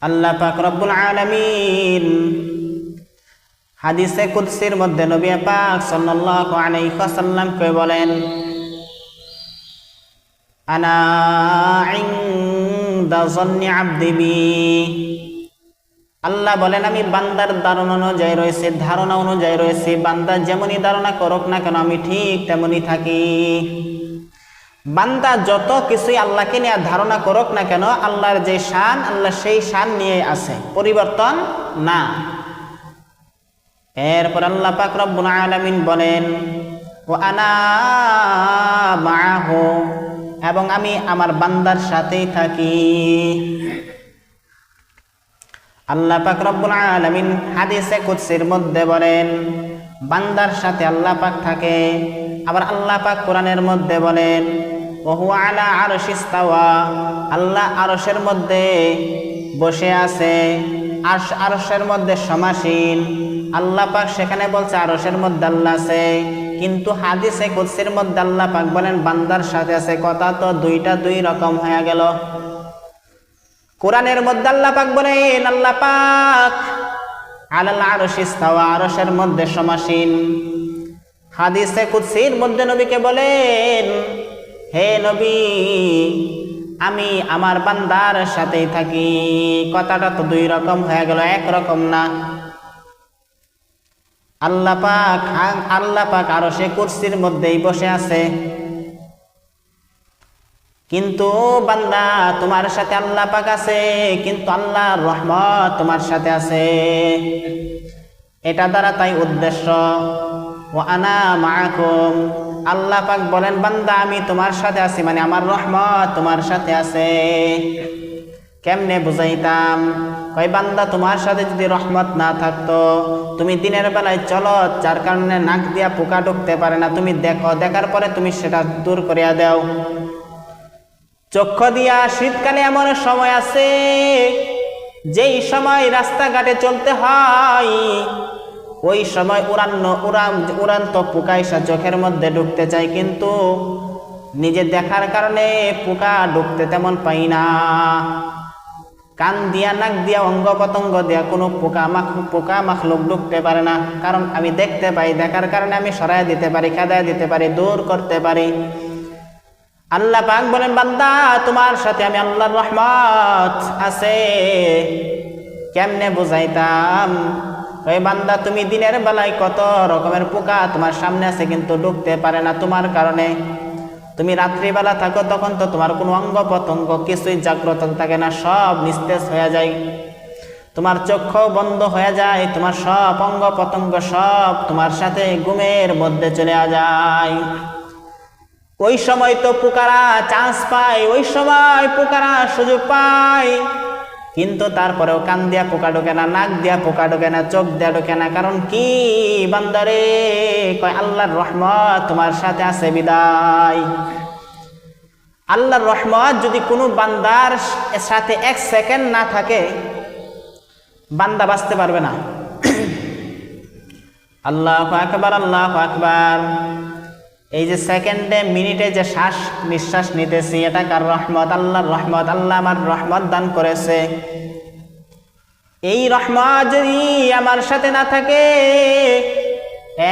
আল্লাহ পাক রব্বুল আলামিন হাদিসে কুদসির মধ্যে নবী পাক সাল্লাল্লাহু আলাইহি ওয়াসাল্লাম কে বলেন, আনা ইনদা যন্নি আবদি বি। আল্লাহ বলেন, আমি বান্দার ধারণা অনুযায়ী রয়েছে, ধারণা অনুযায়ী রয়েছে। বান্দা যেমনই ধারণা করুক না কেন, আমি ঠিক তেমনই থাকি। বান্দা যত কিছুই আল্লাহকে নিয়ে ধারণা করুক না কেন, আল্লাহর যে শান, আল্লাহ সেই শান নিয়ে আছে, পরিবর্তন না। এরপর আল্লাহ পাক রব্বুল আলামিন বলেন, ওয়া আনা মাআহু, এবং আমি আমার বান্দার সাথেই থাকি। আল্লাহ পাক রব্বুল আলামিন হাদিসে কুদসির মধ্যে বলেন, বান্দার সাথে আল্লাহ পাক থাকে। আবার আল্লাহ পাক কোরআনের মধ্যে বলেন, ওয়া হুয়া আলা আরশিস ইস্তাওয়া, আল্লাহ আরশের মধ্যে বসে আছে। আরশের মধ্যে সমাসীন। আল্লাহ পাক সেখানে বলছে আরশের মধ্যে আল্লাহ আছে, কিন্তু হাদিসে কুদসির মধ্যে আল্লাহ পাক বলেন বান্দার সাথে আছে। কথা তো দুইটা দুই রকম হয়ে গেল। কোরআনের মধ্যে আল্লাহ পাক বলেন, আল্লাহ পাক আলাল আরশি ইস্তাওয়া, আরশের মধ্যে সমাসীন। হাদিসে কুদসির মধ্যে নবীকে বলেন, হে নবী, আমি আমার বান্দার সাথেই থাকি। কথাটা তো দুই রকম হয়ে গেল, এক রকম না। আল্লাহ পাক আরশে কুরসির মধ্যেই বসে আছে, কিন্তু বান্দা তোমার সাথে আল্লাহ পাক আছে, কিন্তু আল্লাহর রহমত তোমার সাথে আছে। এটা দ্বারা তাই উদ্দেশ্য, ওয়া আনা মাআকুম, আল্লাহ পাক বলেন বান্দা আমি তোমার সাথে আছি, মানে আমার রহমত তোমার সাথে আছে। কেমনে বুঝাইতাম? কই বান্দা তোমার সাথে যদি রহমত না থাকতো, তুমি দিনের বেলায় চলো, যার কারণে নাক দিয়া পোকা ঢুকতে পারে না, তুমি দেখো, দেখার পরে তুমি সেটা দূর করিয়া দাও। চক্ষু দিয়া শীতকালে এমন সময় আছে যেই সময় রাস্তাঘাটে চলতে হয়, ওই সময় উড়ান্ত পোকা এসে চোখের মধ্যে ঢুকতে চায়, কিন্তু নিজে দেখার কারণে পোকা ঢুকতে তেমন পাই না। কান দিয়া নাক দিয়া অঙ্গ পতঙ্গ দিয়া কোনো পোকা মাখলুক ঢুকতে পারে না, কারণ আমি দেখতে পাই, দেখার কারণে আমি সরাই দিতে পারি, কাদায় দিতে পারি, দূর করতে পারি। আল্লাহ পাক বলেন বান্দা তোমার সাথে আমি আল্লাহর রহমত আছে। কেমনে বুঝাইতাম? ওই বান্দা তুমি দিনের বেলায় কত রকমের পোকা তোমার সামনে আছে, কিন্তু ঢুকতে পারে না তোমার কারণে। তুমি রাত্রিবেলা থাকো, তখন তো তোমার কোনো অঙ্গ প্রত্যঙ্গ কিছুই জাগ্রত থাকে না, সব নিস্তেজ হয়ে যায়। তোমার চক্ষু বন্ধ হয়ে যায়, তোমার সব অঙ্গ প্রত্যঙ্গ সব তোমার সাথে ঘুমের মধ্যে চলে যায়। ওই সময় তো পোকারা চান্স পায়, ওই সময় পোকারা সুযোগ পায়, কিন্তু তারপরেও কান দিয়া পোকা ঢোকে না, নাক দিয়া পোকা ঢোকে না, চোখ দিয়া ঢোকে না। কারণ কি বান্দারে? কয় আল্লাহর রহমত তোমার সাথে আছে বিদায়। আল্লাহর রহমত যদি কোনো বান্দার সাথে এক সেকেন্ড না থাকে, বান্দা বাঁচতে পারবে না। আল্লাহু আকবার, আল্লাহু আকবার। এই যে সেকেন্ডে মিনিটে যে শ্বাস নিঃশ্বাস নিতেছি, এটা কার রহমত? আল্লাহর রহমত। আল্লাহ আমার রহমত দান করেছে। এই রহমত যদি আমার সাথে না থাকে,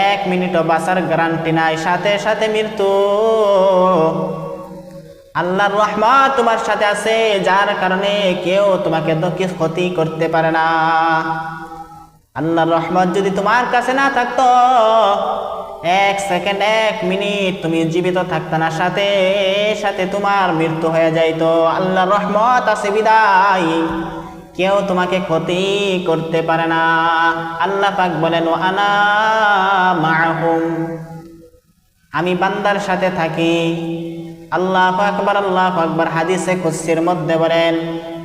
এক মিনিটও বাঁচার গ্যারান্টি নাই, সাথে সাথে মৃত্যু। আল্লাহর রহমত তোমার সাথে আছে, যার কারণে কেউ তোমাকে ক্ষতি করতে পারে না। আল্লাহর রহমত যদি তোমার কাছে না থাকতো, এক সেকেন্ড এক মিনিট তুমি জীবিত থাকতে না, সাথে সাথে তোমার মৃত্যু হয়ে যাইতো। আল্লাহর রহমত আছে বিদায় কেউ তোমাকে ক্ষতি করতে পারে না। আল্লাহ পাক বলেন, ওয়া আনা মাআহুম, আমি বান্দার সাথে থাকি। আল্লাহু আকবার, আল্লাহু আকবার। হাদিসে কুদসির মধ্যে বলেন,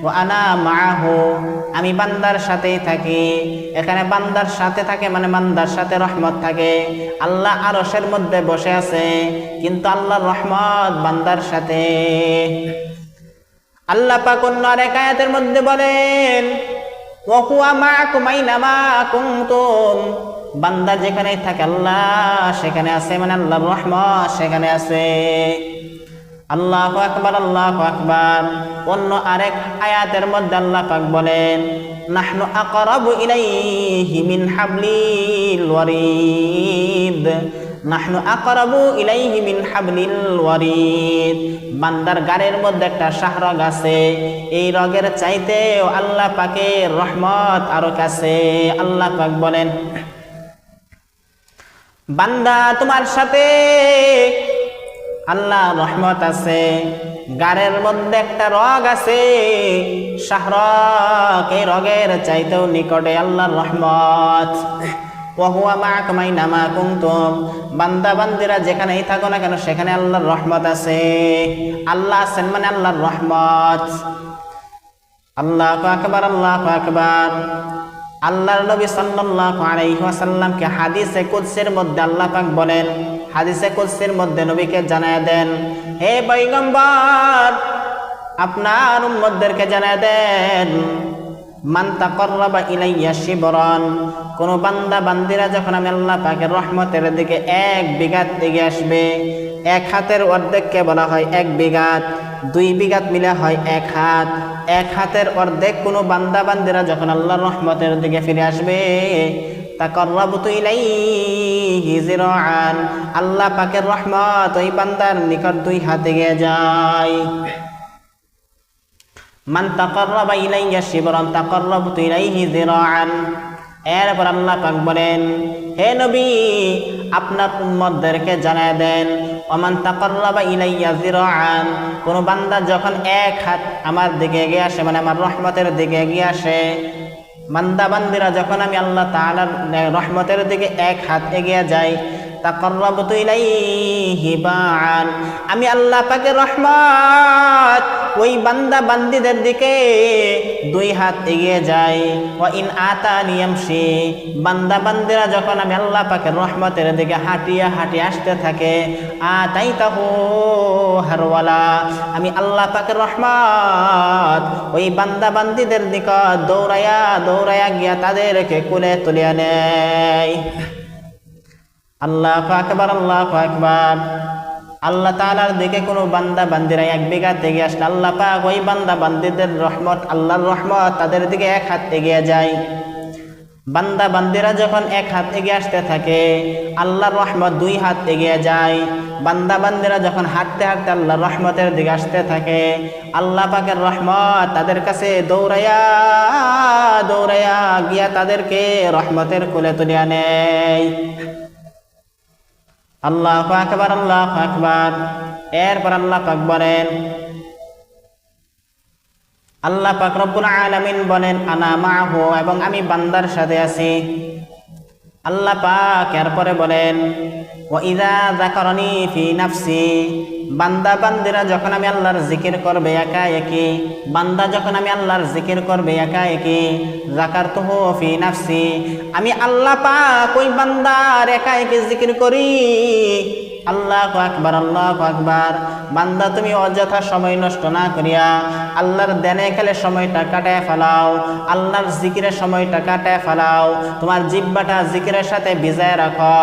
ওয়া আনা মাআহু, আমি বান্দার সাথেই থাকি। এখানে বান্দার সাথে থাকে মানে বান্দার সাথে রহমত থাকে। আল্লাহ আরশের মধ্যে বসে আছে, কিন্তু আল্লাহর রহমত বান্দার সাথে। আল্লাহ পাক অন্য আরেক আয়াতের মধ্যে বলেন, ওয়া হুয়া মাআকুম আইনামা কুনতুম, বান্দা যেখানেই থাকে আল্লাহ সেখানে আছে, মানে আল্লাহর রহমত সেখানে আছে। আল্লাহু আকবার, আল্লাহু আকবার। অন্য আরেক আয়াতের মধ্যে আল্লাহ পাক বলেন, নাহনু আকরাবু ইলাইহি মিন হাবলিল ওয়ারিদ, নাহনু আকরাবু ইলাইহি মিন হাবলিল ওয়ারিদ। বান্দার গাড়ির মধ্যে একটা শাহরগ আছে, এই রগের চাইতেও আল্লাহ পাকের রহমত আরো কাছে। আল্লাহ পাক বলেন, বান্দা তোমার সাথে আল্লাহ রহমত আছে, গাড়ের মধ্যে একটা রগ আছে শাহরগ, এই রগের চাইতেও নিকটে আল্লাহর রহমত। ওয়াহুয়া মাআকুম আইনামা কুনতুম, বান্দা বান্দিরা যেখানেই থাকো না কেন সেখানে আল্লাহর রহমত আছে। আল্লাহ আছেন মানে আল্লাহর রহমত। আল্লাহু আকবার, আল্লাহু আকবার। আল্লাহর নবী সাল্লাল্লাহু আলাইহি ওয়াসাল্লামকে হাদিসে কুদসির মধ্যে আল্লাহ পাক বলেন, হাদিসে কুদসির মধ্যে নবীকে জানায় দেন, হে পয়গম্বর আপনার উম্মতদেরকে জানায় দেন, মান তাকাররাবা ইলাইয়া শিবরান, কোন বান্দা বান্দিরা যখন আমি আল্লাহ পাকের রহমতের দিকে 1 বিঘাত এগিয়ে আসবে, 1 হাতের অর্ধেককে বলা হয় 1 বিঘাত, 2 বিঘাত মিলে হয় 1 হাত, 1 হাতের অর্ধেক কোন বান্দা বান্দিরা যখন আল্লাহর রহমতের দিকে ফিরে আসবে, তাকাররাবতু ইলাইহি যিরাআন, আল্লাহ পাকের রহমত ওই বান্দার নিকট 2 হাত এগিয়ে যায়। মান তাকাররাবা ইলাইয়া শিবরান তাকাররাবতু ইলাইহি যিরাআন। এরপর আল্লাহ পাক বলেন, হে নবী আপনার উম্মতদেরকে জানায় দেন, ওমান তাকাররাবা ইলাইয়া যিরাআন, কোন বান্দা যখন 1 হাত আমার দিকে এগিয়ে আসে, মানে আমার রহমতের দিকে এগিয়ে আসে, বান্দা বান্দিরা যখন আমি আল্লাহ তাআলার রহমতের দিকে 1 হাত এগিয়ে যাই, তাকাররাবতু ইলাইহি বা'আন, আমি আল্লাহ পাকের রহমত ওই বান্দা বান্দিদের দিকে 2 হাত এগিয়ে যাই। ওয়া ইন আতানি ইয়ামশি, বান্দা বান্দিরা যখন আমি আল্লাহ পাকের রহমতের দিকে হাঁটিয়ে হাঁটিয়ে আসতে থাকে, আতাইতাহু হারওয়ালা, আমি আল্লাহ পাকের রহমত ওই বান্দা বান্দিদের দিকে দৌড়াইয়া দৌড়াইয়া গিয়া তাদেরকে কোলে তুলিয়া নেয়। আল্লাহু আকবার, আল্লাহু আকবার। আল্লাহ তাআলার দিকে কোনো বান্দা বান্দিরা 1 বিঘা এগিয়ে আসলে আল্লাহ পাক ওই বান্দা বান্দিদের রহমত, আল্লাহর রহমত তাদের দিকে 1 হাত এগিয়ে যায়। বান্দা বান্দিরা যখন 1 হাত এগিয়ে আসতে থাকে, আল্লাহর রহমত 2 হাত এগিয়ে যায়। বান্দা বান্দিরা যখন হাঁটতে হাঁটতে আল্লাহর রহমতের দিকে আসতে থাকে, আল্লাহ পাকের রহমত তাদের কাছে দৌড়াইয়া দৌড়াইয়া গিয়া তাদেরকে রহমতের কোলে তুলিয়া নেয়। আল্লাহু আকবার, আল্লাহু আকবার। এরপর আল্লাহ পাক বলেন, আল্লাহ পাক রব্বুল আলামিন বলেন, আনা মাহু, এবং আমি বান্দার সাথে আছি। আল্লাহ পাক এরপরে বলেন, ওয়া ইযা যাকারানি ফি নাফসি, বান্দা বান্দিরা যখন আমি আল্লাহর জিকির করবে একা একই, বান্দা যখন আমি আল্লাহর জিকির করবে একা একই, যাকারতুহু ফি নাফসি, আমি আল্লাহ পাক ওই বান্দার একা একই জিকির করি। আল্লাহু আকবার, আল্লাহু আকবার। বান্দা তুমি অযথা সময় নষ্ট না করিয়া আল্লাহর ধ্যানে খেলে সময়টা কাটায় ফেলাও, আল্লাহর জিকিরের সময়টা কাটায় ফেলাও, তোমার জিহ্বাটা জিকিরের সাথে ভিজায় রাখো।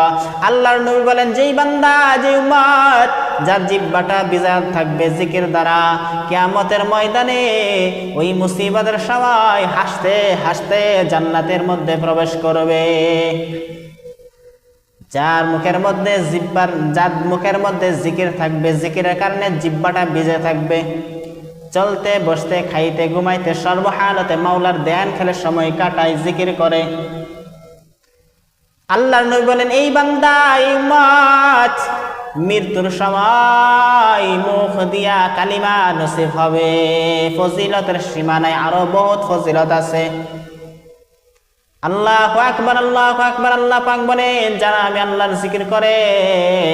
আল্লাহর নবী বলেন, যেই বান্দা, যে উম্মত যার জিহ্বাটা ভিজায় থাকবে জিকির দ্বারা, কিয়ামতের ময়দানে ওই মুসিবতের সময় হাসতে হাসতে জান্নাতের মধ্যে প্রবেশ করবে। যার মুখের মধ্যে জিকির থাকবে, জিকিরের কারণে জিহ্বাটা ভিজে থাকবে, চলতে বসতে খাইতে ঘুমাইতে সর্বহালতে মাওলার ধ্যান খেলে সময় কাটায়, জিকির করে। আল্লাহর নবী বলেন, এই বান্দা, এই উম্মত মৃত্যুর সময় মুখ দিয়া কালিমা নসিব হবে। ফজিলতের সীমা নাই, আরো বহুত ফজিলত আছে। আল্লাহু আকবার, আল্লাহু আকবার। আল্লাহ পাক বলেন, যারা আমি আল্লাহর জিকির করে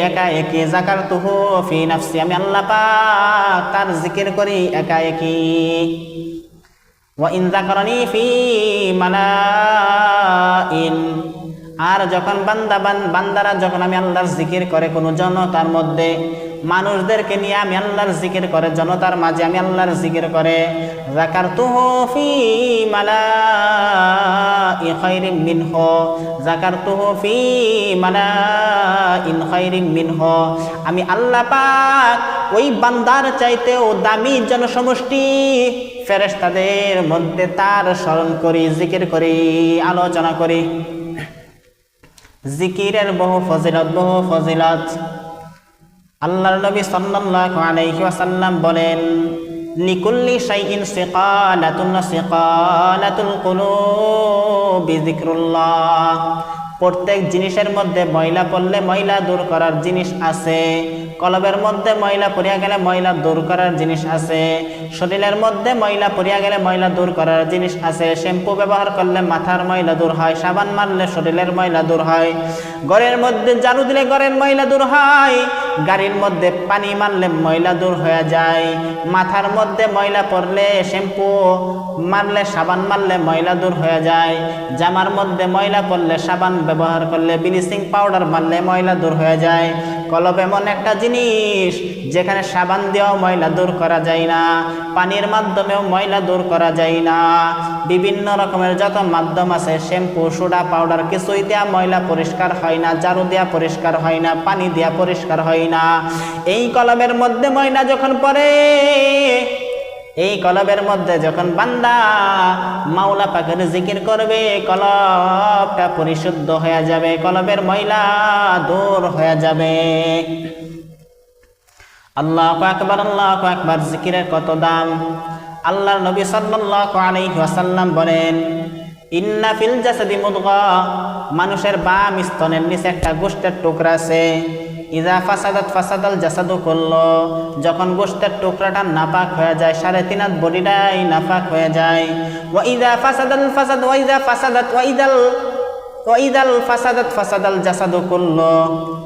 একা একই, যাকারতুহু ফি নাফসি, আমি আল্লাহ পাক তার জিকির করি একা একই। ওয়া ইন যাকারানি ফি মালাইন, আর যখন বান্দারা যখন আমি আল্লাহর জিকির করে কোনো জনতার মধ্যে, মানুষদেরকে নিয়ে আমি আল্লাহর জিকির করে, জনতার মাঝে আমি আল্লাহর জিকির করে। যাকারতুহু ফি মালা'i খায়রিন মিনহু, যাকারতুহু ফি মালা'ইন খায়রিন মিনহু। আমি আল্লাহ পাক ওই বান্দার চাইতেও দামি জনসমষ্টি ফেরেশতাদের মধ্যে তার স্মরণ করি, জিকির করি, আলোচনা করি। জিকিরের বহু ফজিলত। আল্লাহর নবী সাল্লাল্লাহু আলাইহি ওয়াসাল্লাম বলেন, লিকুল্লি শাইইন সিকালাতুল কুলুবি যিকরুল্লাহ। প্রত্যেক জিনিসের মধ্যে ময়লা পড়লে ময়লা দূর করার জিনিস আছে। কলবের মধ্যে ময়লা পড়িয়া গেলে ময়লা দূর করার জিনিস আছে। শরীরের মধ্যে ময়লা পড়িয়া গেলে ময়লা দূর করার জিনিস আছে। শ্যাম্পু ব্যবহার করলে মাথার ময়লা দূর হয়, সাবান মারলে শরীরের ময়লা দূর হয়, ঘরের মধ্যে ঝাড়ু দিলে ঘরের ময়লা দূর হয়, গাড়ির মধ্যে পানি মারলে ময়লা দূর হয়ে যায়, মাথার মধ্যে ময়লা পড়লে শ্যাম্পু মারলে সাবান মারলে ময়লা দূর হয়ে যায়, জামার মধ্যে ময়লা পড়লে সাবান ব্যবহার করলে ব্লিচিং পাউডার মারলে ময়লা দূর হয়ে যায়। কলব এমন একটা জিনিস যেখানে সাবান দিয়েও ময়লা দূর করা যায় না, পানির মাধ্যমেও ময়লা দূর করা যায় না, বিভিন্ন রকমের যত মাধ্যম আছে শ্যাম্পু সোডা পাউডার কিছুই দেয়া ময়লা পরিষ্কার হয় না, ঝাড়ু দেয়া পরিষ্কার হয় না, পানি দেয়া পরিষ্কার হয় না। এই কলবের মধ্যে ময়লা যখন পড়ে, এই কলবের মধ্যে যখন বান্দা মাওলা পাকের জিকির করবে, কলবটা পরিশুদ্ধ হয়ে যাবে, কলবের ময়লা দূর হয়ে যাবে। আল্লাহু আকবার, আল্লাহু আকবার। জিকিরের কত দাম! আল্লাহর নবী সাল্লাল্লাহু আলাইহি ওয়াসাল্লাম বলেন, ইন্না ফিল জাসাদি মুদগা, মানুষের বাম স্তনের নিচে একটা গোশতের টুকরা আছে। ইজা ফাসাদাল জাসাদু কুল্লু, যখন গোশতের টুকরাটা নাপাক হয়ে যায়, 3.5 হাত বডিটাই নাপাক হয়ে যায়। ওয়া ফাসাদাল জাসাদু কুল্লু।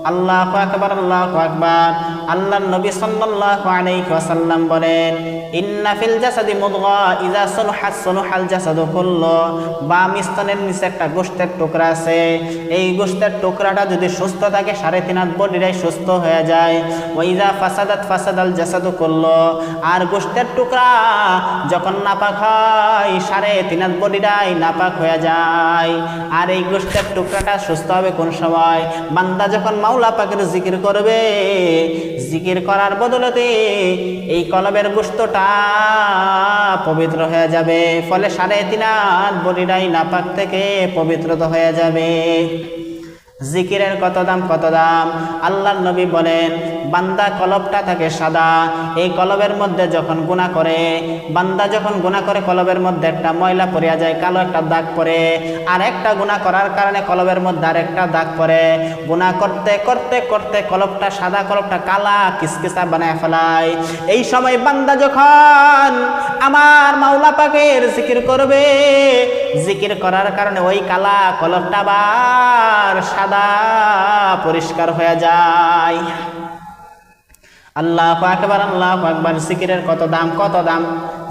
আল্লাহু আকবার, আল্লাহু আকবার। আল্লাহর নবী সাল্লাল্লাহু আলাইহি ওয়াসাল্লাম বলেন, ইন্না ফিল জাসাদি মুদগা ইজা সলুহাল জাসাদু কুল্লু। বাম স্তনের নিচে একটা গোশতের টুকরা আছে, এই গোশতের টুকরাটা যদি সুস্থ থাকে 3.5 হাত বডিটাই সুস্থ হয়ে যায়। ওয়া ইজা ফাসাদাল জাসাদু কুল্লু, আর গোশতের টুকরা যখন নাপাক হয় 3.5 হাত বডিটাই নাপাক হয়ে যায়। আর এই গোশতের টুকরাটা সুস্থ হবে কোন সময়? বান্দা যখন মাওলা পাকের জিকির করবে, জিকির করার বদলতে এই কলবের গোশতটা পবিত্র হয়ে যাবে, ফলে 3.5 হাত বডিটাই নাপাক থেকে পবিত্র হয়ে যাবে। জিকিরের কত দাম, কত দাম! আল্লাহর নবী বলেন, বান্দা কলবটা থাকে সাদা, এই কলবের মধ্যে যখন গুনাহ করে, বান্দা যখন গুনাহ করে কলবের মধ্যে একটা ময়লা পড়িয়া যায়, কালো একটা দাগ পড়ে, আর একটা গুনাহ করার কারণে কলবের মধ্যে আরেকটা দাগ পড়ে। গুনাহ করতে করতে করতে কলবটা সাদা, কলবটা কালা কিসকিসা বানায় ফেলায়। এই সময় বান্দা যখন আমার মাওলা পাকের জিকির করবে, জিকির করার কারণে ওই কালা কলবটা আবার সাদা পরিষ্কার হয়ে যায়। আল্লাহু আকবার, আল্লাহু আকবার। জিকিরের কত দাম, কত দাম!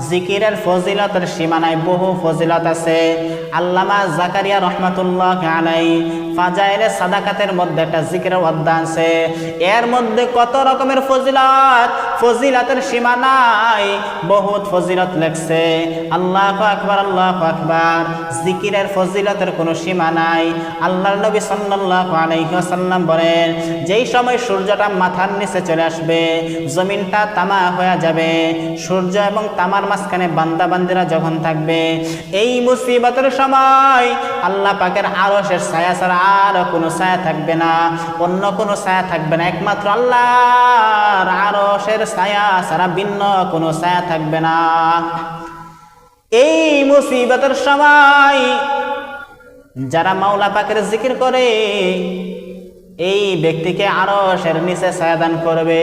জিকিরের ফজিলতের সীমা নাই, বহু ফজিলত আছে। আল্লামা জাকারিয়া রাহমাতুল্লাহ আলাইহি ফাজাইলে সাদাকাতের মধ্যে একটা জিকিরের অধ্যায় আছে, এর মধ্যে কত রকমের ফজিলত, ফজিলতের সীমা নাই, বহুত ফজিলত লেখছে। আল্লাহু আকবার, আল্লাহু আকবার। জিকিরের ফজিলতের কোনো সীমা নাই। আল্লাহর নবী সাল্লাল্লাহু আলাইহি ওয়াসাল্লাম বলেন, যেই সময় সূর্যটা মাথার নিচে চলে আসবে, জমিনটা তামা হয়ে যাবে, সূর্য এবং তামার মাঝখানে বান্দা বান্দিরা যখন থাকবে, এই মুসিবতের সময় আল্লাহ পাকের আরশের ছায়া ছাড়া আর কোনো ছায়া থাকবে না, অন্য কোনো ছায়া থাকবে না, একমাত্র আল্লাহর আরশের ছায়া ছাড়া ভিন্ন কোনো ছায়া থাকবে না। এই মুসিবতের সময় যারা মাওলা পাকের জিকির করে, এই ব্যক্তিকে আরশের নিচে ছায়া দান করবে।